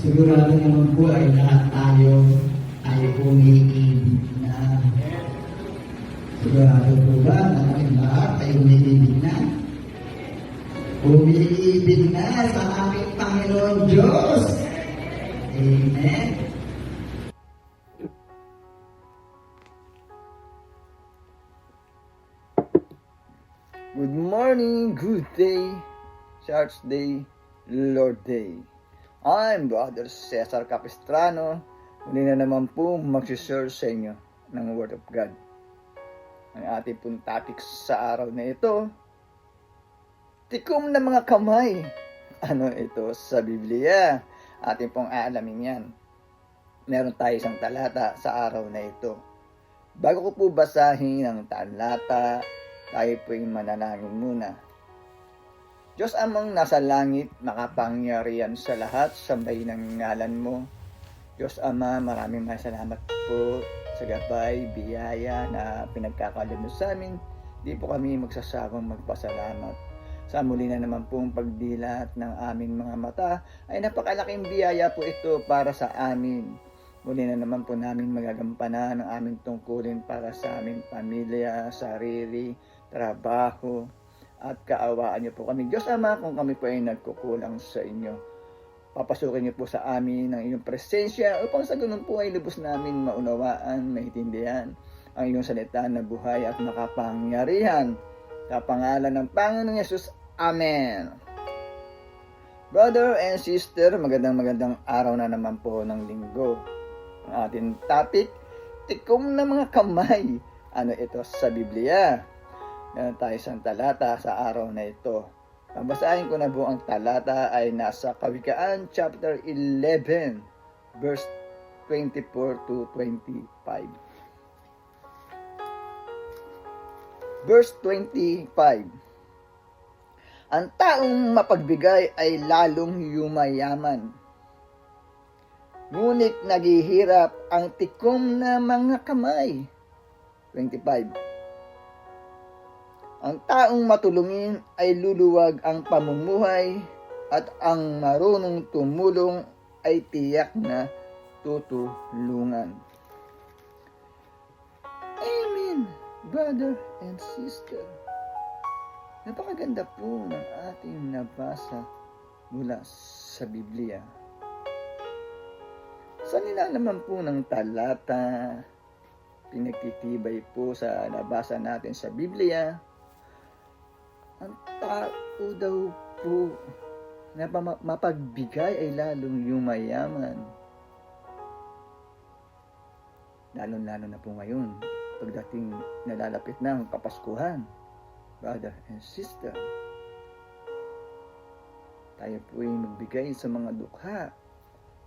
Sigurado naman po ay lahat tayo umiibig na. Sigurado po ba na kaming lahat ay umiibig na? Umiibig na sa aming Panginoon Diyos. Amen. Good morning, good day, Church Day, Lord Day. I'm Brother Cesar Capistrano. Muli na naman po mag-share sa inyo ng Word of God. Ang ating pong topic sa araw na ito, tikom na mga kamay. Ano ito sa Biblia? Ating pong aalamin yan. Meron tayo isang talata sa araw na ito. Bago ko po basahin ang talata, tayo po yung manalangin muna. Diyos amang nasa langit, makapangyarihan sa lahat, sambahin ang ngalan mo. Diyos Ama, maraming salamat po sa gabay, biyaya na pinagkakaloob mo sa amin. Di po kami magsasawang magpasalamat. Sa muli na naman pong pagdilat ng aming mga mata, ay napakalaking biyaya po ito para sa amin. Muli na naman po namin magagampanan ang aming tungkulin para sa aming pamilya, sarili, trabaho, at kaawaan niyo po kami. Diyos Ama, kung kami po ay nagkukulang sa inyo, papasukin niyo po sa amin ang iyong presensya upang sa ganun po ay lubos namin maunawaan, maintindihan ang iyong salita na buhay at makapangyarihan. Sa pangalan ng Panginoong Yesus, Amen. Brother and sister, magandang araw na naman po ng linggo. Ang ating topic, tikom na mga kamay. Ano ito sa Biblia? Meron tayo isang talata sa araw na ito. Babasahin ko na po ang talata ay nasa Kawikaan chapter 11 verse 24 to 25. Verse 25. Ang taong mapagbigay ay lalong yumayaman. Ngunit naghihirap ang tikom na mga kamay. 25. Ang taong matulungin ay luluwag ang pamumuhay at ang marunong tumulong ay tiyak na tutulungan. Amen, brother and sister. Napakaganda po ng ating nabasa mula sa Biblia. Sa nilalaman po ng talata, pinagtitibay po sa nabasa natin sa Biblia, ang tao daw po na mapagbigay ay lalong yumayaman. Lalo-lalo na po ngayon, pagdating nalalapit na ang Kapaskuhan, brother and sister. Tayo po ay magbigay sa mga dukha,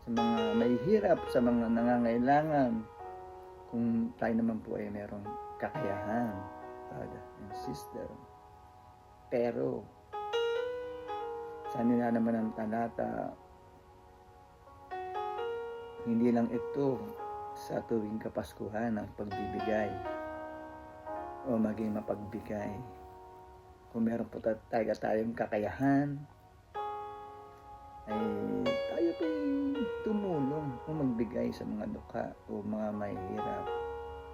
sa mga may hirap, sa mga nangangailangan. Kung tayo naman po ay merong kakayahan, brother and sister. Pero, sa nila naman ang talata, hindi lang ito sa tuwing Kapaskuhan ang pagbibigay o maging mapagbigay. Kung meron po tayong kakayahan, ay tayo po'y tumulong o magbigay sa mga dukha o mga mahihirap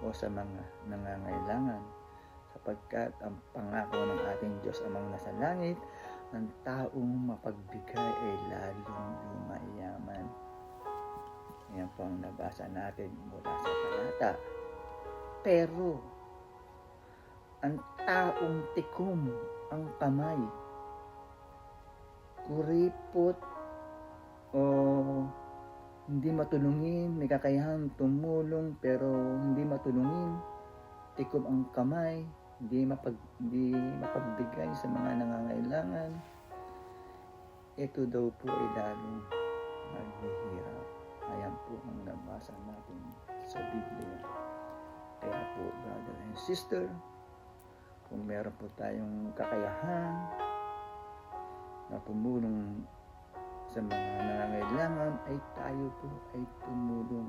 o sa mga nangangailangan. Sapagkat ang pangako ng ating Diyos amang nasa langit, ang taong mapagbigay ay lalong yumayaman. Yan po ang nabasa natin mula sa talata. Pero, ang taong tikom ang kamay, kuripot o hindi matulungin, may kakayahang tumulong pero hindi matulungin, tikom ang kamay, hindi mapagbigay sa mga nangangailangan, ito daw po ay lalong maghihirap. Ayan po ang nabasa natin sa Biblia. Kaya po, brother and sister, kung meron po tayong kakayahan na tumulong sa mga nangangailangan, ay tayo po ay tumulong,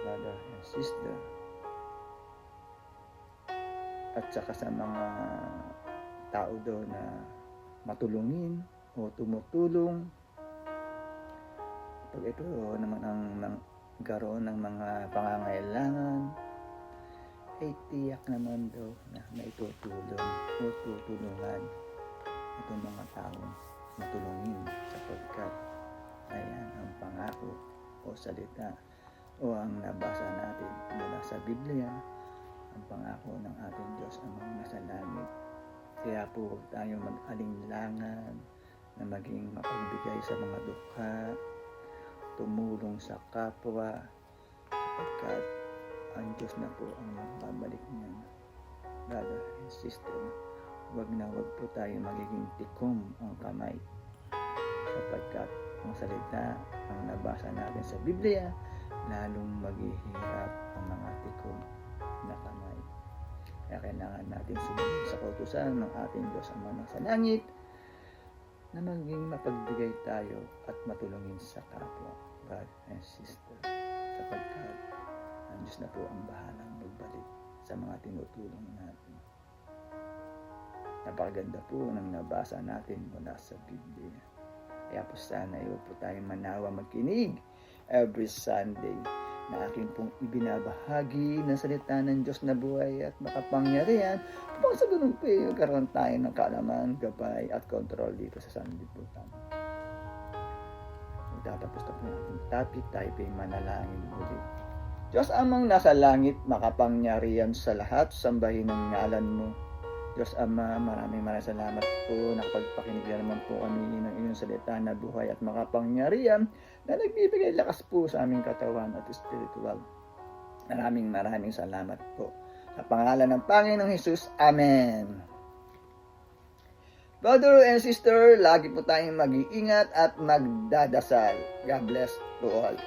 brother and sister. At saka sa mga tao daw na matulungin o tumutulong, Pag ito naman ang garoon ng mga pangangailangan, ay tiyak naman daw na maitutulong o tutulungan itong mga taong matulungin sapagkat ayan ang pangako o salita o ang nabasa natin mula sa Biblia, ang pangako ng ating Diyos amang nasa langit. Kaya po huwag tayong mag-alinlangan na maging mapagbigay sa mga dukha, tumulong sa kapwa, sapagkat ang Diyos na po ang magbabalik niyan. Brother and sister, huwag po tayo magiging tikom ang kamay, sapagkat ang salita ang nabasa natin sa Biblia, lalong maghihirap ang mga tikom na kamay. Kaya kailangan natin sumunod sa kautusan ng ating Diyos Ama nasa langit na maging mapagbigay tayo at matulungin sa kapwa, brother and sister, sapagkat ang Diyos na po ang bahalang magbalik sa mga tinutulong natin. Napakaganda po ng nabasa natin mula sa Biblia. Kaya po sana iyo po tayo manawa magkinig every Sunday na aking pong ibinabahagi ng salita ng Diyos na buhay at makapangyarihan upang sa ganun po karoon tayo ng kaalaman, gabay at kontrol dito sa sanlibutan. Magtatapos na po yung ating topic, tayo po yung manalangin muli. Diyos amang nasa langit, makapangyarihan sa lahat, sambahin ang ngalan mo. Diyos Ama, maraming salamat po. Nakapagpakinig na naman po kami ng inyong salita na buhay at makapangyarihan na nagbibigay lakas po sa aming katawan at spiritual. Maraming salamat po. Sa pangalan ng Panginoong Hesus, Amen. Brother and sister, lagi po tayong mag-iingat at magdadasal. God bless to all.